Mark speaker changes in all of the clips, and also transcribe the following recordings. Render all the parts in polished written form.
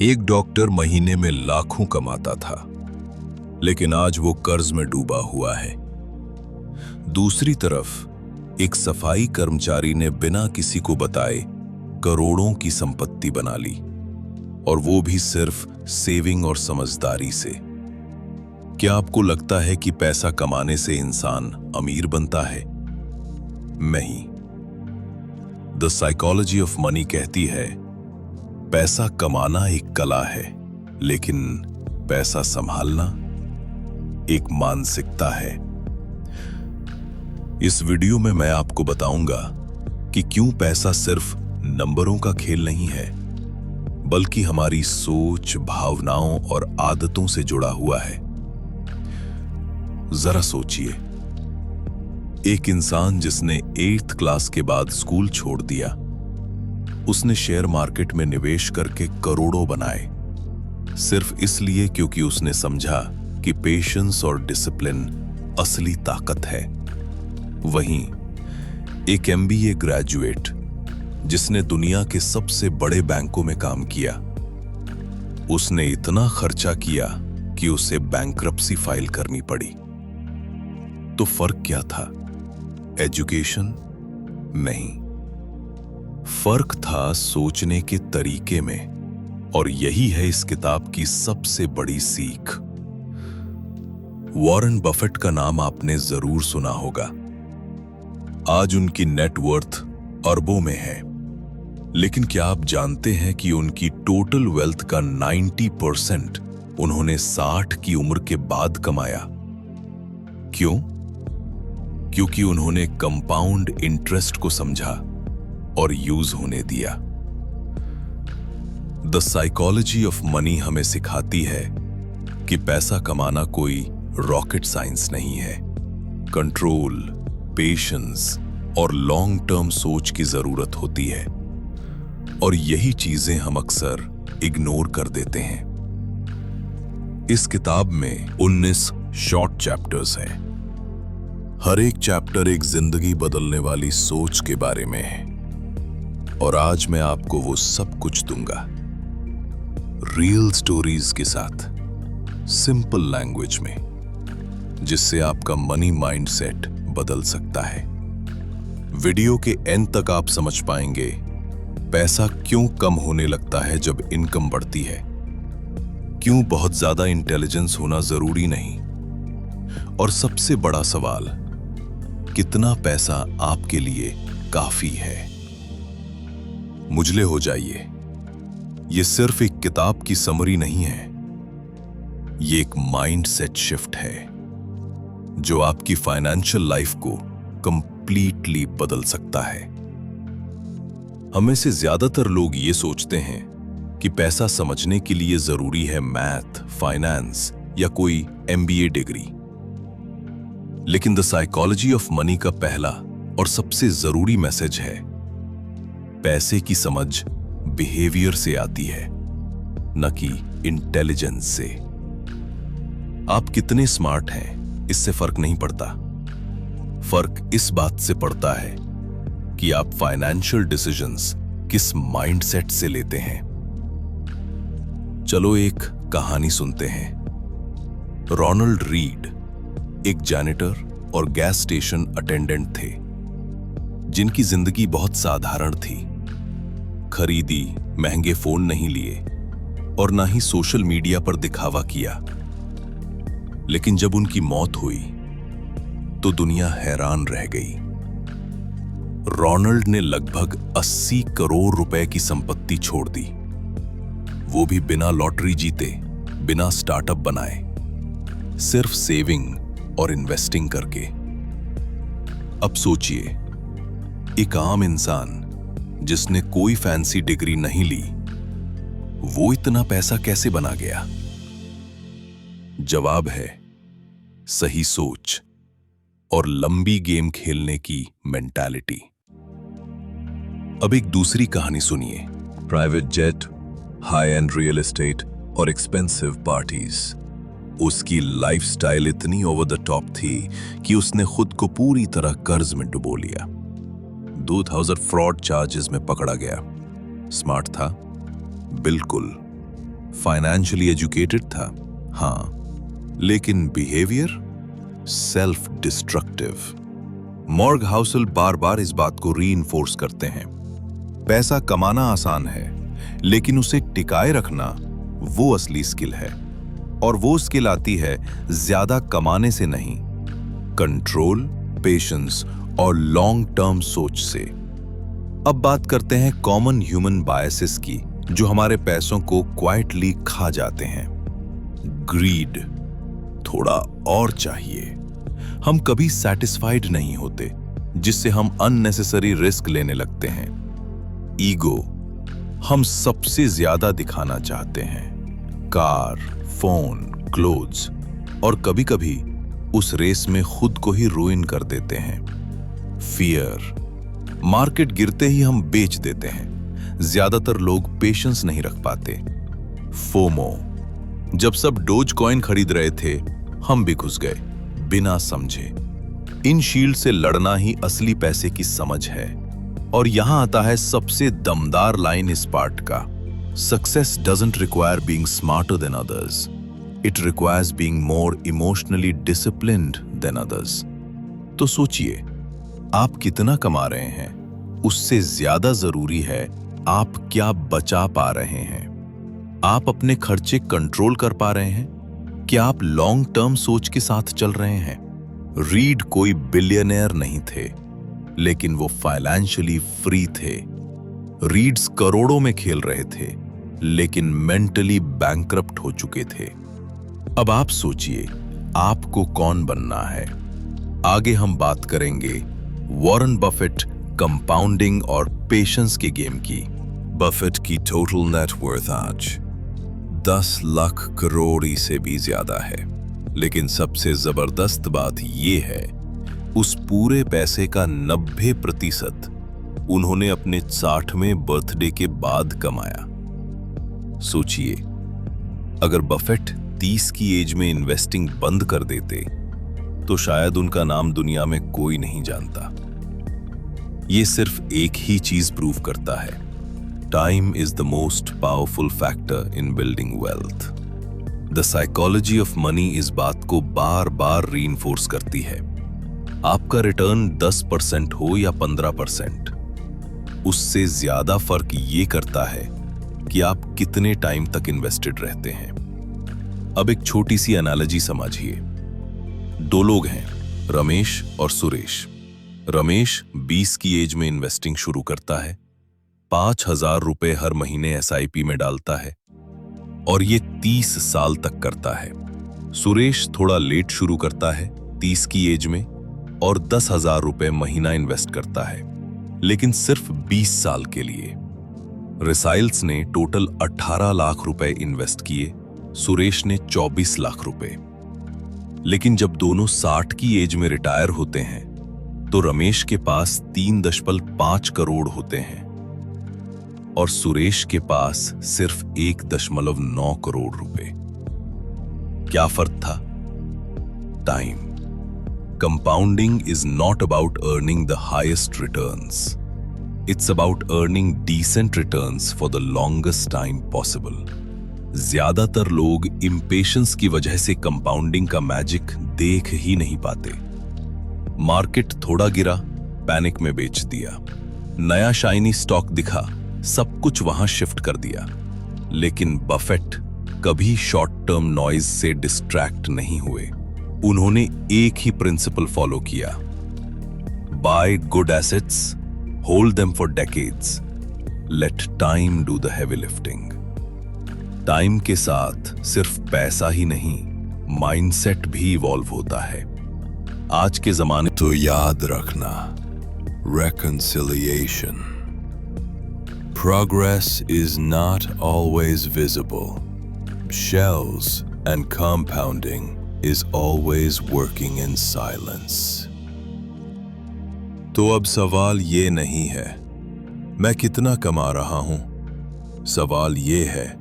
Speaker 1: एक डॉक्टर महीने में लाखों कमाता था, लेकिन आज वो कर्ज में डूबा हुआ है। दूसरी तरफ एक सफाई कर्मचारी ने बिना किसी को बताए करोड़ों की संपत्ति बना ली, और वो भी सिर्फ सेविंग और समझदारी से। क्या आपको लगता है कि पैसा कमाने से इंसान अमीर बनता है? नहीं। द साइकोलॉजी ऑफ मनी कहती है, पैसा कमाना एक कला है, लेकिन पैसा संभालना एक मानसिकता है। इस वीडियो में मैं आपको बताऊंगा कि क्यों पैसा सिर्फ नंबरों का खेल नहीं है, बल्कि हमारी सोच, भावनाओं और आदतों से जुड़ा हुआ है। जरा सोचिए, एक इंसान जिसने 8th क्लास के बाद स्कूल छोड़ दिया, उसने शेयर मार्केट में निवेश करके करोड़ों बनाए, सिर्फ इसलिए क्योंकि उसने समझा कि पेशेंस और डिसिप्लिन असली ताकत है। वहीं एक MBA ग्रेजुएट जिसने दुनिया के सबसे बड़े बैंकों में काम किया, उसने इतना खर्चा किया कि उसे बैंक्रप्सी फाइल करनी पड़ी। तो फर्क क्या था? एजुकेशन? नहीं, फर्क था सोचने के तरीके में, और यही है इस किताब की सबसे बड़ी सीख। वॉरेन बफेट का नाम आपने जरूर सुना होगा। आज उनकी नेटवर्थ अरबों में है, लेकिन क्या आप जानते हैं कि उनकी टोटल वेल्थ का 90% उन्होंने 60 की उम्र के बाद कमाया? क्यों? क्योंकि उन्होंने कंपाउंड इंटरेस्ट को समझा और यूज होने दिया। द साइकोलॉजी ऑफ मनी हमें सिखाती है कि पैसा कमाना कोई रॉकेट साइंस नहीं है। कंट्रोल, पेशेंस और लॉन्ग टर्म सोच की जरूरत होती है, और यही चीजें हम अक्सर इग्नोर कर देते हैं। इस किताब में 19 शॉर्ट चैप्टर्स हैं। हर एक चैप्टर एक जिंदगी बदलने वाली सोच के बारे में है, और आज मैं आपको वो सब कुछ दूंगा, रियल स्टोरीज के साथ, सिंपल लैंग्वेज में, जिससे आपका मनी माइंडसेट बदल सकता है। वीडियो के एंड तक आप समझ पाएंगे पैसा क्यों कम होने लगता है जब इनकम बढ़ती है, क्यों बहुत ज्यादा इंटेलिजेंस होना जरूरी नहीं, और सबसे बड़ा सवाल, कितना पैसा आपके लिए काफी है। मुझले हो जाइए, ये सिर्फ एक किताब की समरी नहीं है, ये एक माइंडसेट शिफ्ट है जो आपकी फाइनेंशियल लाइफ को कंप्लीटली बदल सकता है। हमें से ज्यादातर लोग ये सोचते हैं कि पैसा समझने के लिए जरूरी है मैथ, फाइनेंस या कोई MBA डिग्री, लेकिन द साइकोलॉजी ऑफ मनी का पहला और सबसे जरूरी मैसेज है, पैसे की समझ बिहेवियर से आती है, न कि इंटेलिजेंस से। आप कितने स्मार्ट हैं इससे फर्क नहीं पड़ता, फर्क इस बात से पड़ता है कि आप फाइनेंशियल डिसीजंस किस माइंडसेट से लेते हैं। चलो एक कहानी सुनते हैं। रोनाल्ड रीड एक जैनिटर और गैस स्टेशन अटेंडेंट थे, जिनकी जिंदगी बहुत साधारण थी। खरीदी, महंगे फोन नहीं लिए और ना ही सोशल मीडिया पर दिखावा किया। लेकिन जब उनकी मौत हुई तो दुनिया हैरान रह गई। रोनाल्ड ने लगभग 80 करोड़ रुपए की संपत्ति छोड़ दी, वो भी बिना लॉटरी जीते, बिना स्टार्टअप बनाए, सिर्फ सेविंग और इन्वेस्टिंग करके। अब सोचिए, एक आम इंसान जिसने कोई फैंसी डिग्री नहीं ली, वो इतना पैसा कैसे बना गया? जवाब है सही सोच और लंबी गेम खेलने की मेंटालिटी। अब एक दूसरी कहानी सुनिए। Private jet, high and real estate और एक्सपेंसिव पार्टीज। उसकी लाइफस्टाइल इतनी ओवर द टॉप थी कि उसने खुद को पूरी तरह कर्ज में डुबो लिया। 2000 फ्रॉड चार्जेस में पकड़ा गया। स्मार्ट था? बिल्कुल। फाइनेंशियली एजुकेटेड था, हाँ, लेकिन behaviour self destructive. Morgan Housel बार बार इस बात को रीइंफोर्स करते हैं। पैसा कमाना आसान है, लेकिन उसे टिकाए रखना वो असली स्किल है। और वो स्किल आती है ज्यादा कमाने से नहीं, कंट्रोल, पेशेंस और लॉन्ग टर्म सोच से। अब बात करते हैं कॉमन ह्यूमन बायसेस की, जो हमारे पैसों को क्वाइटली खा जाते हैं। ग्रीड, थोड़ा और चाहिए। हम कभी सेटिस्फाइड नहीं होते, जिससे हम अननेसेसरी रिस्क लेने लगते हैं। ईगो, हम सबसे ज्यादा दिखाना चाहते हैं। कार, फोन, क्लोथ्स, और कभी-कभी उस रेस में खुद को ही रूइन कर देते हैं। फियर, मार्केट गिरते ही हम बेच देते हैं। ज्यादातर लोग पेशेंस नहीं रख पाते। फोमो, जब सब डोज कॉइन खरीद रहे थे, हम भी घुस गए बिना समझे। इन शील्ड से लड़ना ही असली पैसे की समझ है। और यहां आता है सबसे दमदार लाइन इस पार्ट का। Success doesn't require being smarter than others, it requires being more emotionally disciplined than others. तो सोचिए, आप कितना कमा रहे हैं, उससे ज्यादा जरूरी है आप क्या बचा पा रहे हैं। आप अपने खर्चे कंट्रोल कर पा रहे हैं? क्या आप लॉन्ग टर्म सोच के साथ चल रहे हैं? रीड कोई बिलियनियर नहीं थे, लेकिन वो फाइनेंशियली फ्री थे। रीड्स करोड़ों में खेल रहे थे, लेकिन मेंटली बैंकरप्ट हो चुके थे। अब आप सोचिए, आपको कौन बनना है? आगे हम बात करेंगे वॉरेन बफेट, कंपाउंडिंग और पेशेंस के गेम की। बफेट की टोटल नेटवर्थ आज 10 लाख करोड़ से भी ज्यादा है। लेकिन सबसे जबरदस्त बात यह है, उस पूरे पैसे का 90% उन्होंने अपने 60वें बर्थडे के बाद कमाया। सोचिए, अगर बफेट 30 की एज में इन्वेस्टिंग बंद कर देते, तो शायद उनका नाम दुनिया में कोई नहीं जानता। ये सिर्फ एक ही चीज प्रूव करता है, time is the most powerful factor in building wealth. The psychology of money इस बात को बार बार रीइंफोर्स करती है। आपका रिटर्न 10% हो या 15%, उससे ज्यादा फर्क ये करता है कि आप कितने टाइम तक इन्वेस्टेड रहते हैं। अब एक छोटी सी एनालॉजी समझिए। 2 लोग हैं, रमेश और सुरेश। रमेश 20 की एज में इन्वेस्टिंग शुरू करता है, 5,000 रुपए हर महीने SIP में डालता है, और ये 30 साल तक करता है। सुरेश थोड़ा लेट शुरू करता है, 30 की एज में, और 10,000 रुपए महीना इन्वेस्ट करता है, लेकिन सिर्फ 20 साल के लिए। रिसाइल्स ने टोटल 18 लाख रुपए इन्वेस्ट किए, सुरेश ने 24 लाख रुपए। लेकिन जब दोनों 60 की एज में रिटायर होते हैं, तो रमेश के पास 3.5 करोड़ होते हैं और सुरेश के पास सिर्फ 1.9 करोड़ रुपए। क्या फर्क था? Time. Compounding is not about earning the highest returns, it's about earning decent returns for the longest time possible. ज्यादातर लोग इम्पेशंस की वजह से कंपाउंडिंग का मैजिक देख ही नहीं पाते। मार्केट थोड़ा गिरा, पैनिक में बेच दिया। नया शाइनी स्टॉक दिखा, सब कुछ वहां शिफ्ट कर दिया। लेकिन बफेट कभी शॉर्ट टर्म नॉइज से डिस्ट्रैक्ट नहीं हुए। उन्होंने एक ही प्रिंसिपल फॉलो किया, buy good assets, hold them for decades, let time do the heavy lifting. Time के साथ सिर्फ पैसा ही नहीं, माइंडसेट भी इवॉल्व होता है। आज के जमाने तो याद रखना, reconciliation. Progress is not always visible. Shells and compounding is always working in silence. तो अब सवाल ये नहीं है मैं कितना कमा रहा हूं, सवाल ये है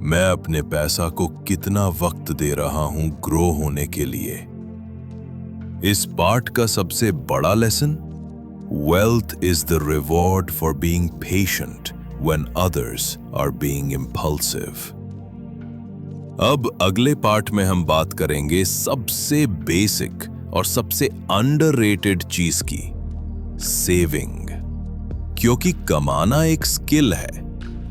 Speaker 1: मैं अपने पैसा को कितना वक्त दे रहा हूं ग्रो होने के लिए। इस पार्ट का सबसे बड़ा lesson, wealth is the reward for being patient when others are being impulsive. अब अगले पार्ट में हम बात करेंगे सबसे बेसिक और सबसे अंडररेटेड चीज की, सेविंग। क्योंकि कमाना एक स्किल है,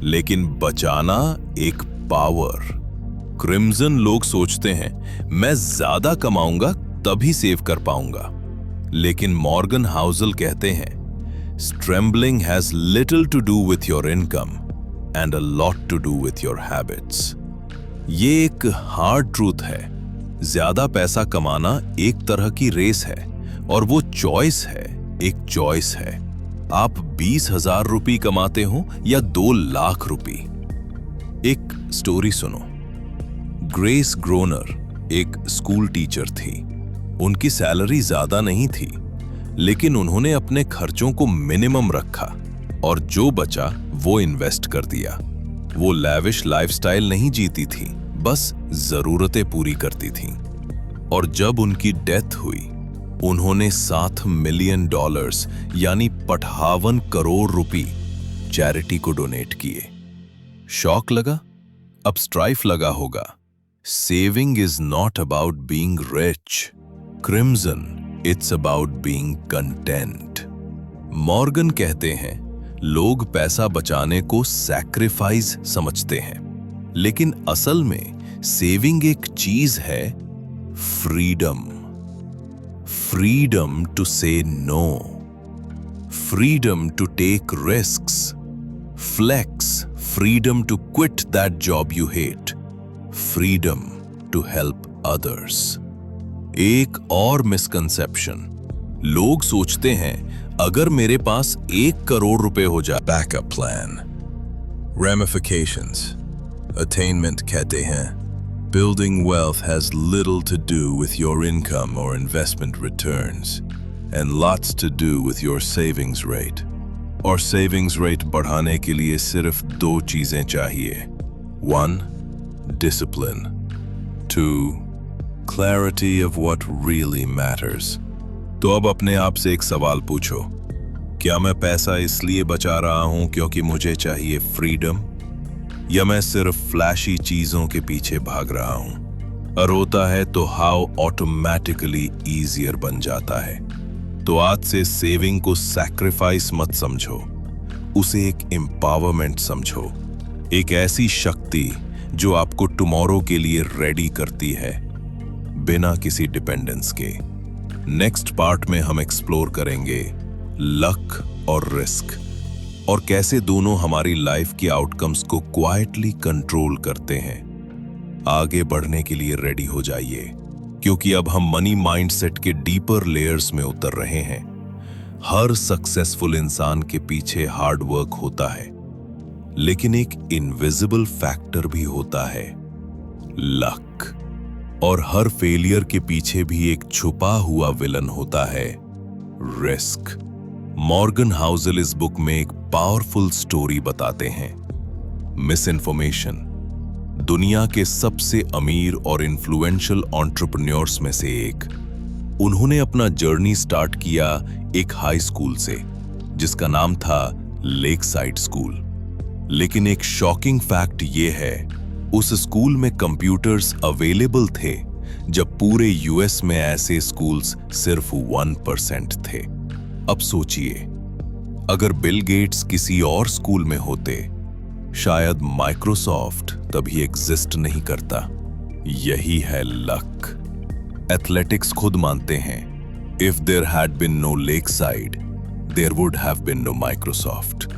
Speaker 1: लेकिन बचाना एक पावर। क्रिम्सन लोग सोचते हैं मैं ज्यादा कमाऊंगा तभी सेव कर पाऊंगा, लेकिन मॉर्गन हाउसल कहते हैं stumbling has little to do with your income and a lot to do with your habits. ये एक हार्ड ट्रूथ है। ज्यादा पैसा कमाना एक तरह की रेस है और वो चॉइस है, एक चॉइस है। आप 20,000 रुपये कमाते हो या 2 लाख रुपए। एक स्टोरी सुनो। ग्रेस ग्रोनर एक स्कूल टीचर थी। उनकी सैलरी ज्यादा नहीं थी, लेकिन उन्होंने अपने खर्चों को मिनिमम रखा और जो बचा वो इन्वेस्ट कर दिया। वो लैविश लाइफस्टाइल नहीं जीती थी, बस जरूरतें पूरी करती थी। और जब उनकी डेथ हुई, उन्होंने $7 मिलियन यानी 58 करोड़ रुपए चैरिटी को डोनेट किए। शॉक लगा? अब स्ट्राइफ लगा होगा। Saving is not about being rich, crimson, it's about being content. Morgan कहते हैं लोग पैसा बचाने को सैक्रिफाइस समझते हैं, लेकिन असल में सेविंग एक चीज है, freedom. Freedom to say no, freedom to take risks, flex, freedom to quit that job you hate, freedom to help others. एक और मिसकंसेप्शन, लोग सोचते हैं अगर मेरे पास 1 करोड़ रुपए हो जाए, बैकअप प्लान, ramifications, attainment कहते हैं building wealth has little to do with your income or investment returns and lots to do with your savings rate. और savings rate बढ़ाने के लिए सिर्फ 2 चीजें चाहिए। 1, discipline. 2, clarity of what really matters. तो अब अपने आप से एक सवाल पूछो, क्या मैं पैसा इसलिए बचा रहा हूं क्योंकि मुझे चाहिए फ्रीडम, या मैं सिर्फ फ्लैशी चीजों के पीछे भाग रहा हूं? और होता है तो हाउ ऑटोमेटिकली ईजियर बन जाता है। तो आज से सेविंग को सैक्रिफाइस मत समझो, उसे एक एम्पावरमेंट समझो, एक ऐसी शक्ति जो आपको टुमारो के लिए रेडी करती है, बिना किसी डिपेंडेंस के। नेक्स्ट पार्ट में हम एक्सप्लोर करेंगे लक और रिस्क, और कैसे दोनों हमारी लाइफ की आउटकम्स को क्वाइटली कंट्रोल करते हैं। आगे बढ़ने के लिए रेडी हो जाइए, क्योंकि अब हम मनी माइंडसेट के डीपर लेयर्स में उतर रहे हैं। हर सक्सेसफुल इंसान के पीछे हार्ड वर्क होता है, लेकिन एक इनविजिबल फैक्टर भी होता है, लक। और हर फेलियर के पीछे भी एक छुपा हुआ विलन होता है, रिस्क। मॉर्गन हाउसल इस बुक में एक पावरफुल स्टोरी बताते हैं। मिस इन्फॉर्मेशन, दुनिया के सबसे अमीर और इन्फ्लुएंशियल एंटरप्रेन्योर्स में से एक। उन्होंने अपना जर्नी स्टार्ट किया एक हाई स्कूल से, जिसका नाम था लेक साइड स्कूल। लेकिन एक शॉकिंग फैक्ट ये है, उस स्कूल में कंप्यूटर्स अवेलेबल थे जब पूरे यूएस में ऐसे स्कूल्स सिर्फ 1% थे। अब सोचिए, अगर बिल गेट्स किसी और स्कूल में होते, शायद माइक्रोसॉफ्ट तभी एग्जिस्ट नहीं करता। यही है लक। एथलेटिक्स खुद मानते हैं, if there had been no Lakeside, there would have been no Microsoft.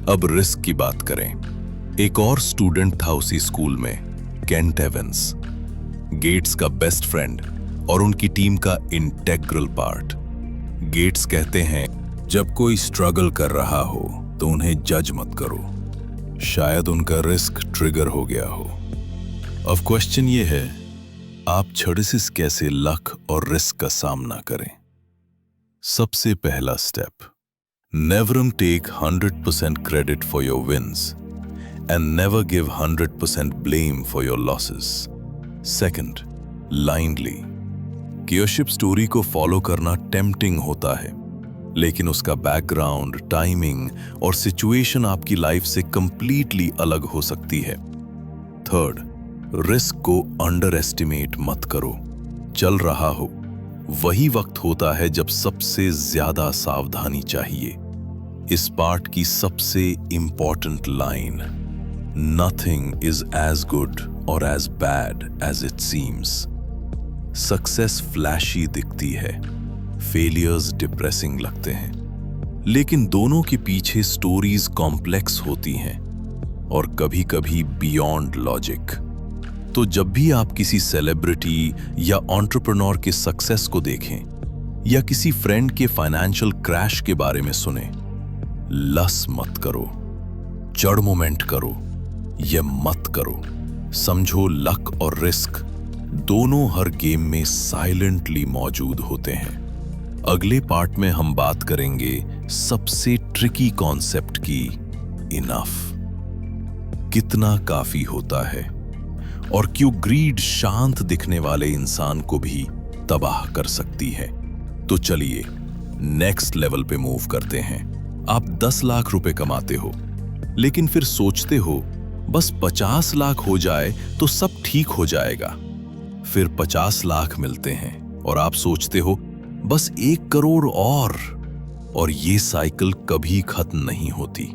Speaker 1: अब रिस्क की बात करें। एक और स्टूडेंट था उसी स्कूल में, केंट एवंस, गेट्स का बेस्ट फ्रेंड और उनकी टीम का इंटेग्रल पार्ट। गेट्स कहते हैं, जब कोई स्ट्रगल कर रहा हो तो उन्हें जज मत करो, शायद उनका रिस्क ट्रिगर हो गया हो। अब क्वेश्चन ये है, आप छोड़िस कैसे लक और रिस्क का सामना करें? सबसे पहला step, never take 100% credit for your wins and never give 100% blame for your losses. Second, blindly. कीयरशिप स्टोरी को फॉलो करना टेम्पटिंग होता है, लेकिन उसका बैकग्राउंड, टाइमिंग और सिचुएशन आपकी लाइफ से कंप्लीटली अलग हो सकती है। थर्ड, रिस्क को अंडर एस्टिमेट मत करो। चल रहा हो वही वक्त होता है जब सबसे ज्यादा सावधानी चाहिए। इस पार्ट की सबसे important line, nothing is as good और as bad as it seems. Success flashy दिखती है, फेलियर्स डिप्रेसिंग लगते हैं, लेकिन दोनों के पीछे स्टोरीज कॉम्प्लेक्स होती हैं और कभी-कभी बियॉन्ड लॉजिक। तो जब भी आप किसी सेलिब्रिटी या एंटरप्रेन्योर के सक्सेस को देखें या किसी फ्रेंड के फाइनेंशियल क्रैश के बारे में सुने, लस मत करो, चढ़ मोमेंट करो, ये मत करो। समझो लक और रिस्क दोनों हर गेम में साइलेंटली मौजूद होते हैं। अगले पार्ट में हम बात करेंगे सबसे ट्रिकी कॉन्सेप्ट की, इनफ। कितना काफी होता है और क्यों ग्रीड शांत दिखने वाले इंसान को भी तबाह कर सकती है। तो चलिए नेक्स्ट लेवल पे मूव करते हैं। आप 10 लाख रुपए कमाते हो, लेकिन फिर सोचते हो बस 50 लाख हो जाए तो सब ठीक हो जाएगा। फिर 50 लाख मिलते हैं और आप सोचते हो बस 1 करोड़ और ये साइकिल कभी खत्म नहीं होती।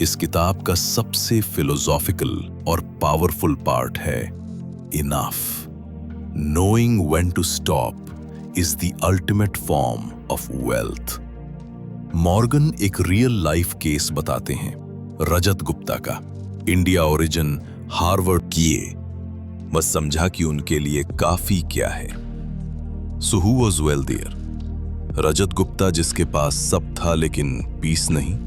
Speaker 1: इस किताब का सबसे फिलोसॉफिकल और पावरफुल पार्ट है enough. Knowing when to stop is the ultimate form of wealth. Morgan एक रियल लाइफ केस बताते हैं, रजत गुप्ता का। इंडिया ओरिजिन, हार्वर्ड किए, बस समझा कि उनके लिए काफी क्या है। सो हु वाज वेल्थियर, रजत गुप्ता जिसके पास सब था लेकिन पीस नहीं,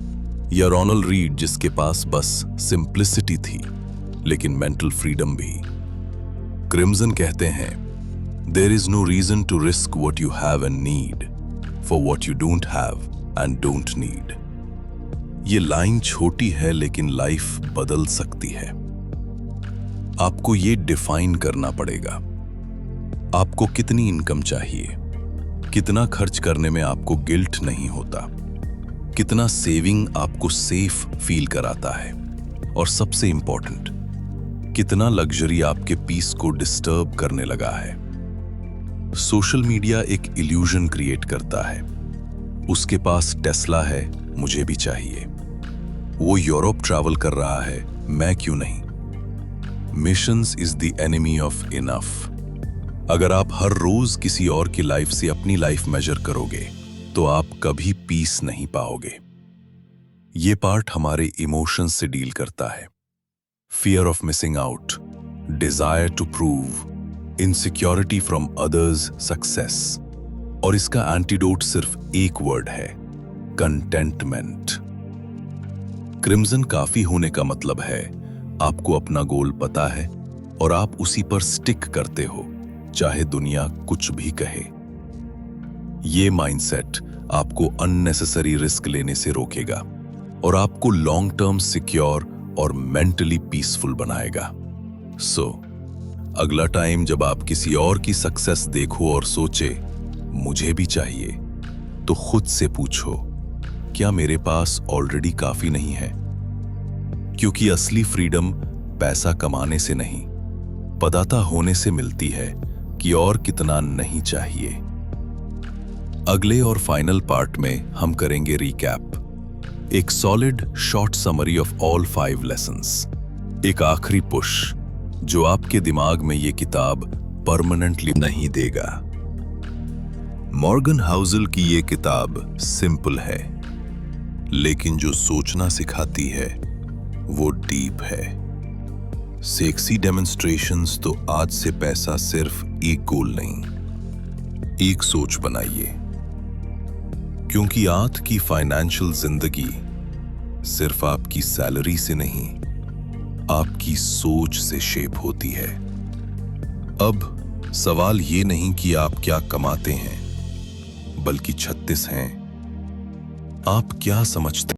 Speaker 1: या रोनाल्ड रीड जिसके पास बस सिंप्लिसिटी थी लेकिन मेंटल फ्रीडम भी। क्रिम्सन कहते हैं, there is no reason to risk what you have and need for what you don't have and don't need. ये लाइन छोटी है लेकिन लाइफ बदल सकती है। आपको ये डिफाइन करना पड़ेगा, आपको कितनी इनकम चाहिए, कितना खर्च करने में आपको गिल्ट नहीं होता, कितना सेविंग आपको सेफ फील कराता है, और सबसे इंपॉर्टेंट, कितना लग्जरी आपके पीस को डिस्टर्ब करने लगा है। सोशल मीडिया एक इल्यूजन क्रिएट करता है, उसके पास टेस्ला है, मुझे भी चाहिए, वो यूरोप ट्रैवल कर रहा है, मैं क्यों नहीं। Missions is the enemy of enough. अगर आप हर रोज किसी और की लाइफ से अपनी लाइफ मेजर करोगे तो आप कभी पीस नहीं पाओगे। ये पार्ट हमारे इमोशंस से डील करता है। Fear of missing out, desire to prove, insecurity from others success, और इसका एंटीडोट सिर्फ एक वर्ड है, कंटेंटमेंट। क्रिम्सन काफी होने का मतलब है आपको अपना गोल पता है और आप उसी पर स्टिक करते हो, चाहे दुनिया कुछ भी कहे। ये माइंडसेट आपको अननेसेसरी रिस्क लेने से रोकेगा और आपको लॉन्ग टर्म सिक्योर और मेंटली पीसफुल बनाएगा। सो अगला टाइम जब आप किसी और की सक्सेस देखो और सोचे मुझे भी चाहिए, तो खुद से पूछो, क्या मेरे पास ऑलरेडी काफी नहीं है? क्योंकि असली फ्रीडम पैसा कमाने से नहीं, पदाता होने से मिलती है कि और कितना नहीं चाहिए। अगले और फाइनल पार्ट में हम करेंगे रिकैप, एक solid short summary of all 5 lessons, एक आखिरी पुश जो आपके दिमाग में ये किताब परमानेंटली नहीं देगा। मॉर्गन हाउसल की ये किताब सिंपल है, लेकिन जो सोचना सिखाती है वो डीप है। सेक्सी डेमोन्स्ट्रेशंस तो आज से पैसा सिर्फ एक गोल नहीं, एक सोच बनाइए, क्योंकि आज की फाइनेंशियल जिंदगी सिर्फ आपकी सैलरी से नहीं, आपकी सोच से शेप होती है। अब सवाल ये नहीं कि आप क्या कमाते हैं, बल्कि 36 हैं, आप क्या समझते